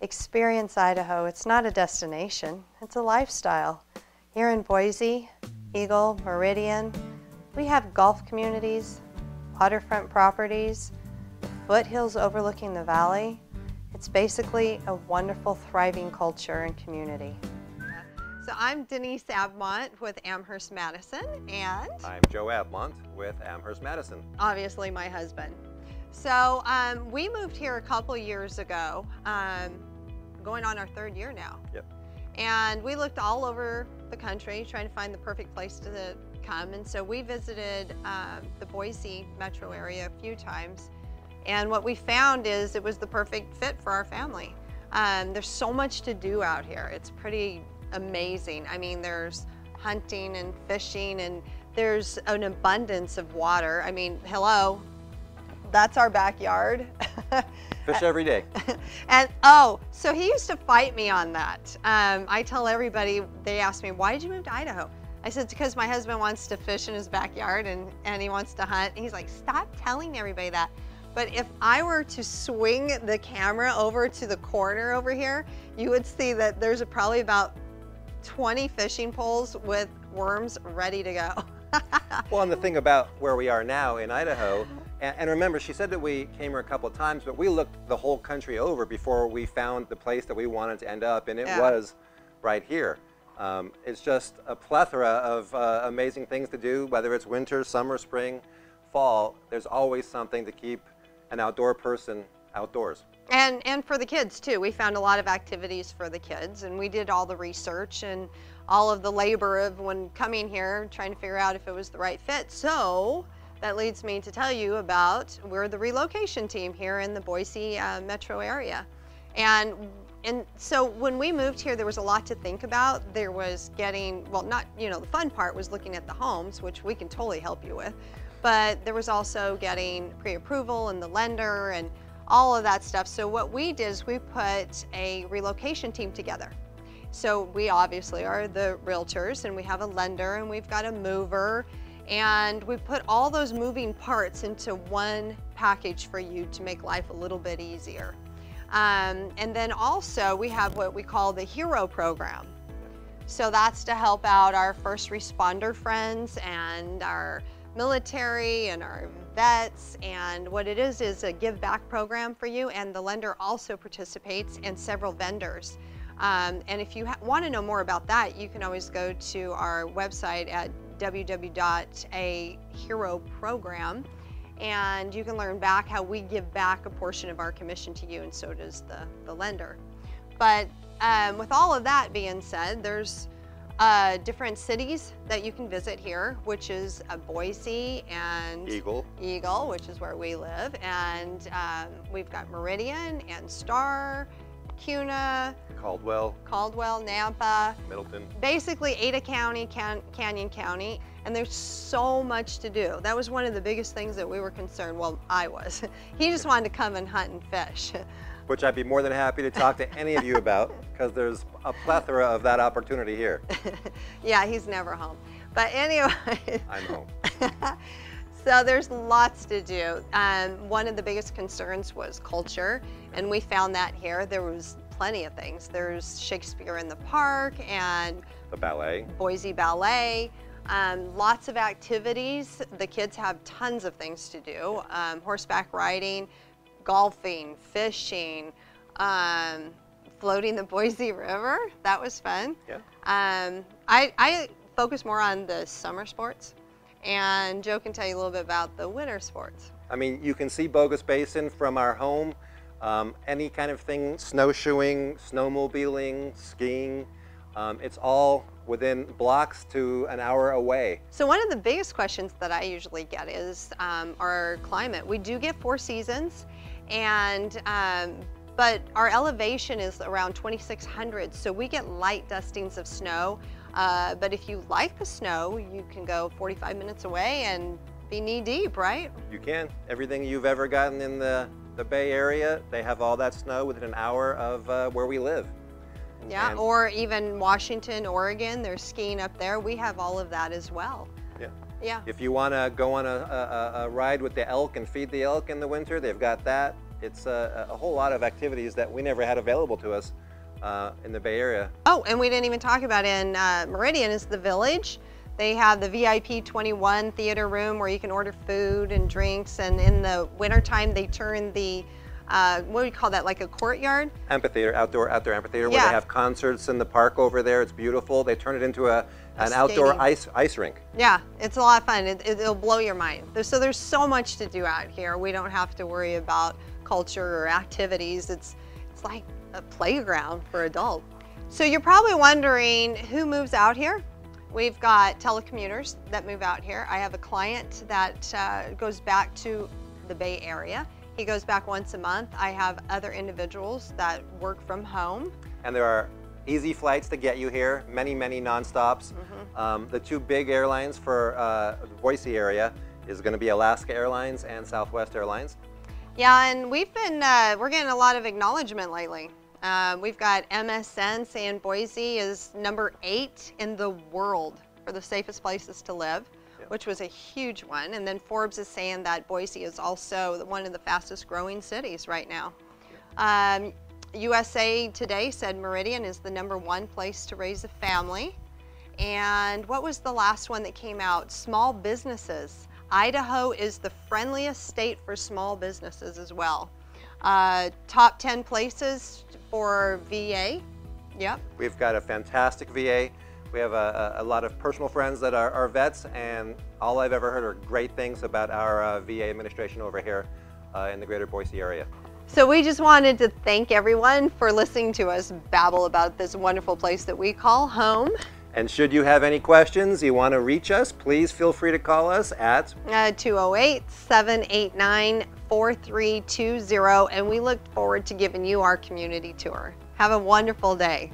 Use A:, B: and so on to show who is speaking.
A: Experience Idaho. It's not a destination, it's a lifestyle. Here in Boise, Eagle, Meridian, we have golf communities, waterfront properties, foothills overlooking the valley. It's basically a wonderful, thriving culture and community. So I'm Denise Abmont with Amherst Madison, and
B: I'm Joe Abmont with Amherst Madison.
A: Obviously my husband. So we moved here a couple years ago, going on our third year now.
B: Yep.
A: And we looked all over the country trying to find the perfect place to come. And so we visited the Boise metro area a few times. And what we found is it was the perfect fit for our family. There's so much to do out here. It's pretty amazing. I mean, there's hunting and fishing, and there's an abundance of water. I mean, hello, that's our backyard.
B: Fish every day.
A: And oh, so he used to fight me on that. I tell everybody, they ask me, why did you move to Idaho? I said, it's because my husband wants to fish in his backyard and he wants to hunt. And he's like, stop telling everybody that. But if I were to swing the camera over to the corner over here, you would see that there's probably about 20 fishing poles with worms ready to go.
B: Well, and the thing about where we are now in Idaho, and remember, she said that we came here a couple of times, but we looked the whole country over before we found the place that we wanted to end up, and it was right here. It's just a plethora of amazing things to do, whether it's winter, summer, spring, fall. There's always something to keep an outdoor person outdoors.
A: And for the kids too. We found a lot of activities for the kids, and we did all the research and all of the labor of when coming here, trying to figure out if it was the right fit. So that leads me to tell you about, we're the relocation team here in the Boise metro area. And so when we moved here, there was a lot to think about. There was getting, well, not, you know, the fun part was looking at the homes, which we can totally help you with. But there was also getting pre-approval and the lender and all of that stuff. So what we did is we put a relocation team together. So we obviously are the realtors, and we have a lender, and we've got a mover, and we put all those moving parts into one package for you to make life a little bit easier. And then also we have what we call the Hero Program. So that's to help out our first responder friends and our military and our vets, and what it is a give back program for you, and the lender also participates, and several vendors. And if you want to know more about that, you can always go to our website at www.aheroprogram, and you can learn back how we give back a portion of our commission to you, and so does the lender. But with all of that being said, there's different cities that you can visit here, which is Boise and
B: Eagle,
A: which is where we live, and we've got Meridian and Star, Kuna,
B: Caldwell,
A: Nampa,
B: Middleton. Basically
A: Ada County, Canyon County, and there's so much to do. That was one of the biggest things that we were concerned, well, I was. He just wanted to come and hunt and fish.
B: Which I'd be more than happy to talk to any of you about, because there's a plethora of that opportunity here.
A: Yeah, he's never home. But anyway.
B: I'm home.
A: So there's lots to do. One of the biggest concerns was culture, and we found that here. There was plenty of things. There's Shakespeare in the Park and
B: the ballet,
A: Boise Ballet. Lots of activities. The kids have tons of things to do. Horseback riding, golfing, fishing, floating the Boise River. That was fun.
B: Yeah.
A: I focus more on the summer sports, and Joe can tell you a little bit about the winter sports.
B: I mean, you can see Bogus Basin from our home. Any kind of thing, snowshoeing, snowmobiling, skiing, it's all within blocks to an hour away.
A: So one of the biggest questions that I usually get is our climate. We do get 4 seasons, and but our elevation is around 2,600, so we get light dustings of snow. But if you like the snow, you can go 45 minutes away and be knee deep, right?
B: You can. Everything you've ever gotten in the Bay Area, they have all that snow within an hour of where we live.
A: Yeah, and or even Washington, Oregon, they're skiing up there. We have all of that as well.
B: Yeah.
A: Yeah.
B: If you want to go on a ride with the elk and feed the elk in the winter, they've got that. it's a whole lot of activities that we never had available to us in the Bay Area.
A: Oh, and we didn't even talk about in Meridian is the Village. They have the VIP 21 theater room where you can order food and drinks, and in the wintertime they turn the what do you call that, like a courtyard?
B: Amphitheater, outdoor amphitheater, where they have concerts in the park over there. It's beautiful. They turn it into an outdoor ice rink.
A: Yeah, it's a lot of fun. It'll blow your mind. So there's so much to do out here. We don't have to worry about culture or activities. It's like a playground for adults. So you're probably wondering who moves out here. We've got telecommuters that move out here. I have a client that goes back to the Bay Area. He goes back once a month. I have other individuals that work from home.
B: And there are easy flights to get you here, many, many non-stops. The two big airlines for the Boise area is going to be Alaska Airlines and Southwest Airlines.
A: Yeah, and we're getting a lot of acknowledgement lately. We've got MSN saying Boise is #8 in the world for the safest places to live, which was a huge one. And then Forbes is saying that Boise is also one of the fastest growing cities right now. USA Today said Meridian is the #1 place to raise a family. And what was the last one that came out? Small businesses. Idaho is the friendliest state for small businesses as well. Top 10 places for VA. Yep. We've
B: got a fantastic VA. We have a lot of personal friends that are vets, and all I've ever heard are great things about our VA administration over here in the greater Boise area.
A: So we just wanted to thank everyone for listening to us babble about this wonderful place that we call home.
B: And should you have any questions, you want to reach us, please feel free to call us at
A: 208-789-4320, and we look forward to giving you our community tour. Have a wonderful day.